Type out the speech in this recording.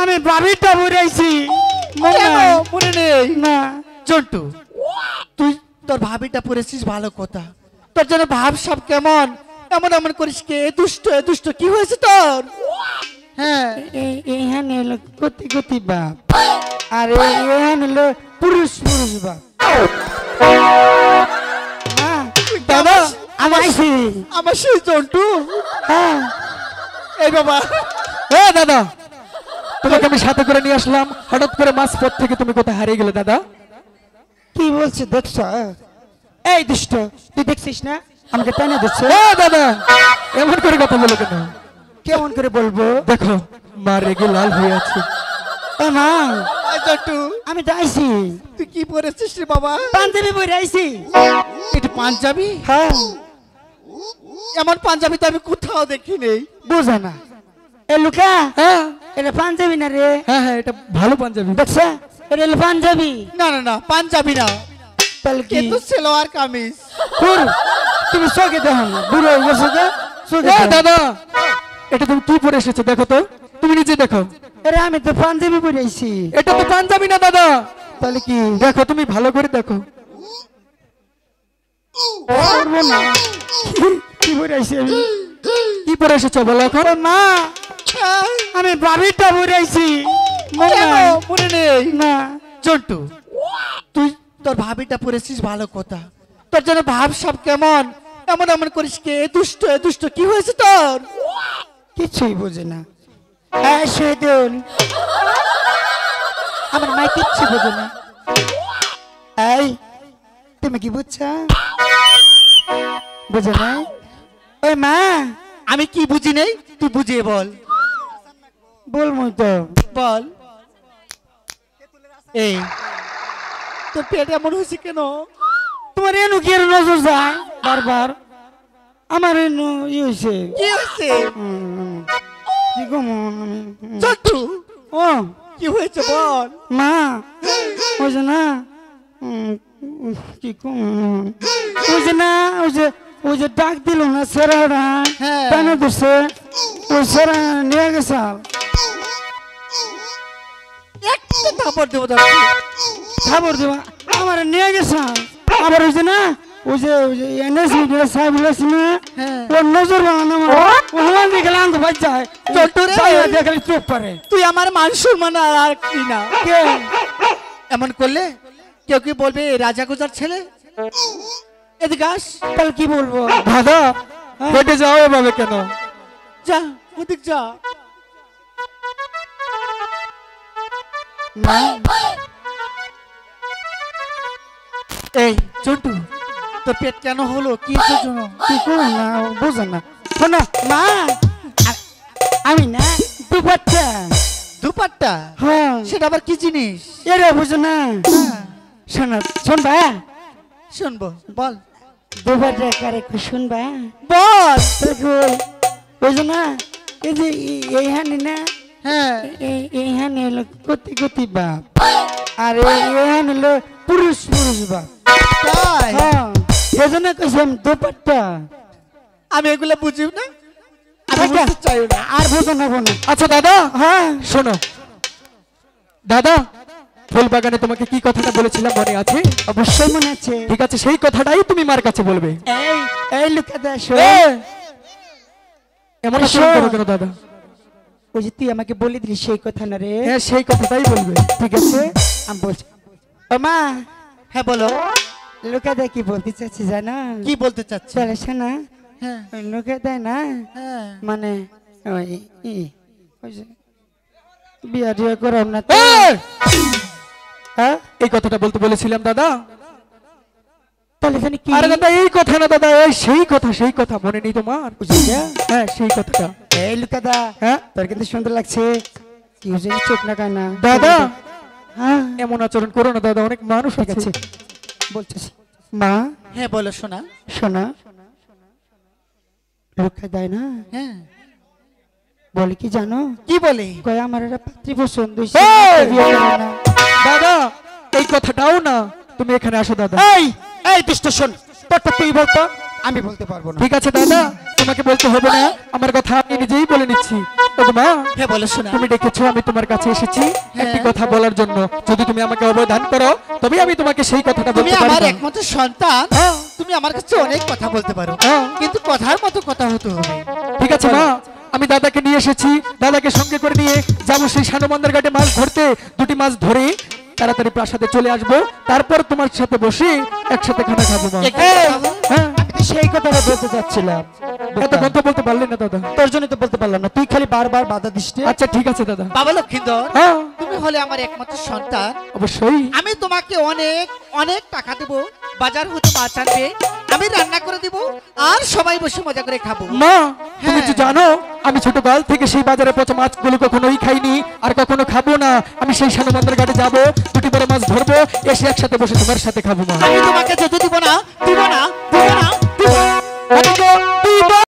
আমি ভাবিটা বুড়াইছি মনে নেই না জন্টু তুই তোর ভাবিটা পড়েছিস ভালো কথা তোর জন্য ভাব সব কেমন এমন এমন করিস কে এ দুষ্ট কি হয়েছে তোর হ্যাঁ এখানে হলো গতি গতি বাপ আর এখানে হলো পুরুষ পুরুষ বাপ দাদা আমাইছি আমার সেই জন্টু হ্যাঁ এই বাবা দাদা তোমাকে আমি সাথে করে নিয়ে আসলাম হঠাৎ করে মাছ পথ থেকে তুমি কোথায় হারিয়ে গেলে দাদা কি বলছে দেখছ এই দুষ্ট তুই দেখছিস না আমাকে টানে দিচ্ছে দাদা এমন করে কথা বলো কেন কেমন করে বলবো দেখো মা রেগে লাল হয়ে আছে এ মা এই জন্টু আমি তো আইছি তুই কি পড়েছিস রে বাবা পাঞ্জাবি পরে আইছি এটা পাঞ্জাবি হ্যাঁ এমন পাঞ্জাবি তো আমি কোথাও দেখি নেই বুঝা না এ লুকা হ্যাঁ এটা পাঞ্জাবি না রে হ্যাঁ হ্যাঁ এটা ভালো পাঞ্জাবি দেখছ এটা হলো পাঞ্জাবি না না না পাঞ্জাবি না তাহলে কি কিন্তু সেলোয়ার কামিজ কুর তুমি চোখে দেখো না বুড়ো হয়ে গেছো যে চোখে দেখো। দাদা এটা তুমি কি পরে এসেছো দেখো তো তুমি নিজে দেখো আরে আমি তো পাঞ্জাবি পরে আইছি এটা তো পাঞ্জাবি না দাদা তাহলে কি দেখো তুমি ভালো করে দেখো করবো না কি পরে আইছি আমি কি পরে এসেছো বলো এখন আরে মা আমি ভাবিটা পরে আইছি মনে নেই না জন্টু তুই তোর ভাবিটা পড়েছিস ভালো কথা তোর জন্য ভাব সব কেমন এমন এমন করিস কে এ দুষ্ট কি হয়েছে তোর কিছুই বোঝে না হ্যাঁ শহীদুল আমার মা কিচ্ছু বোঝে না এই তুমি কি বুঝছো বুঝে নাই ওই মা আমি কি বুঝি নেই তুই বুঝিয়ে বল বলবো তো বল এই তোর পেট এমন হয়েছে কেন তোমার এনু কি এর নজর যায় বারবার আমার এনু ই হয়েছে কি হয়েছে কি কম জন্টু ও কি হয়েছে বল মা ওই যে না কি কম ওই যে ডাক দিল না সেরাটা হ্যাঁ। টানে ধরছে ওই সেরা নিয়ে গেছে একটা থাপড় দেবো তোকে। খবর দেবা আমার নিয়ে গেছে আবার ওই যে না ওই যে এনএসি সাহেব বলেছি না হ্যাঁ। ওর নজর বানানো ও হলান দেখে লাঙ্গ বাজ যায় জন্টু রে। দেখলে চোখ পারে তুই আমার মান সম্মান আর কি না কে এমন করলে কেউ কি বলবে এ রাজা গুজার ছেলে এদিকে আস তাহলে কি বলবো দাদা হেঁটে যাও এভাবে কেন যা ওদিক যা মা এই জন্টু তোর পেট কেন হলো কি জন্য কি করো না বুঝো না শোনো মা আমি না দুপাট্টা দুপাট্টা হ্যাঁ সেটা আবার কি জিনিস এরা বুঝো না শোনো শুনবা শুনবো বল দুপাট্টা কারে শুনবা বল বুঝো না এই যে এইখানে না হ্যাঁ এইখানে হলো গতি গতি বাপ আর এইখানে হলো পুরুষ পুরুষ বাপ তাই হ্যাঁ সেজন্য কইছি আমি দুপাট্টা আমি এগুলো বুঝি না আমি আচ্ছা, বুঝতে চাই না আর বোঝো না বোনা আচ্ছা দাদা হ্যাঁ শোনো দাদা ফুল বাগানে তোমাকে কি কথাটা বলেছিলাম মনে আছে অবশ্যই মনে আছে ঠিক আছে সেই কথাটাই তুমি মার কাছে বলবে এই এই লুকা দা এমন এসো। আচরণ করো কেন দাদা ওই যে তুই আমাকে বলে দিলি সেই কথা না রে হ্যাঁ সেই কথাটাই বলবে ঠিক আছে আমি বলছি ও মা হ্যাঁ বলো লুকা দা কি বলতে চাচ্ছি জানো কি বলতে চাচ্ছ চলে শোনা হ্যাঁ ওই লুকা দেয় না হ্যাঁ মানে ওই ওই যে বিয়া টিয়া করাম না তো এই! হ্যাঁ এই কথাটা বলতে বলেছিলাম দাদা তাহলে এখানে কি আরে দাদা এই কথা না দাদা এই সেই কথা মনে নেই তোমার বুঝিয়া হ্যাঁ সেই কথাটা এই লুকা দা হ্যাঁ তোর কিন্তু সুন্দর লাগছে কি হয়েছে চোখ না কানা দাদা হ্যাঁ এমন আচরণ করো না দাদা অনেক মানুষ ঠিক আছে আছে বলতেছি মা হ্যাঁ বলো শোনা শোনা রক্ষা দেয় না হ্যাঁ বলে কি জানো কি বলে কয় আমার একটা পাত্রী পছন্দ হয়েছে এই! বিয়ে করে না। দাদা এই কথাটাও না তুমি এখানে আসো দাদা এই এই দুষ্ট শোন তোরটা তুই বলতো আমি বলতে পারবো না। ঠিক আছে দাদা, তোমাকে বলতে হবে না, আমার কথা আমি নিজেই বলে নিচ্ছি। ওগো মা, হ্যাঁ বলো শোনা। তুমি ডেকেছো, আমি তোমার কাছে এসেছি একটি কথা বলার জন্য। যদি তুমি আমাকে অবদান করো তবে আমি তোমাকে সেই কথাটা তুমি বলতে আমার পারবো। একমাত্র সন্তান, হ্যাঁ। তুমি আমার কাছে অনেক কথা বলতে পারো, হ্যাঁ। কিন্তু কথার মতো কথা হতে হবে। ঠিক আছে মা, আমি দাদাকে নিয়ে এসেছি, দাদাকে সঙ্গে করে নিয়ে যাবো সেই সানমন্দার ঘাটে মাছ ধরতে। দুটি মাছ ধরে তাড়াতাড়ি প্রাসাদে চলে আসবো, তারপর তোমার সাথে বসে একসাথে খানা খাবো মা। একটু কথা বল। হ্যাঁ, আমি তো সেই কথাটা বলতে চাচ্ছিলাম, এতক্ষণ তো বলতে পারলি না দাদা। তোর জন্য তো বলতে পারলাম না, তুই খালি বারবার বাধা দিস রে। আচ্ছা ঠিক আছে দাদা। বাবা লক্ষিন্দর, হ্যাঁ, তুমি হলে আমার একমাত্র সন্তান। অবশ্যই। আমি তোমাকে অনেক অনেক টাকা দেব, বাজার হতে মাছ আনবে, আমি রান্না করে দিব, আর সবাই বসে মজা করে খাবো। মা, তুমি হ্যাঁ। তো জানো আমি ছোটকাল থেকে সেই বাজারে পচা মাছগুলো কখনোই খাইনি আর কখনো খাবো না। আমি সেই সানমন্দার ঘাটে যাবো, দুটি বড় মাছ ধরবো, এসে একসাথে বসে তোমার সাথে খাবো মা। আমি তোমাকে যেতে দিব না,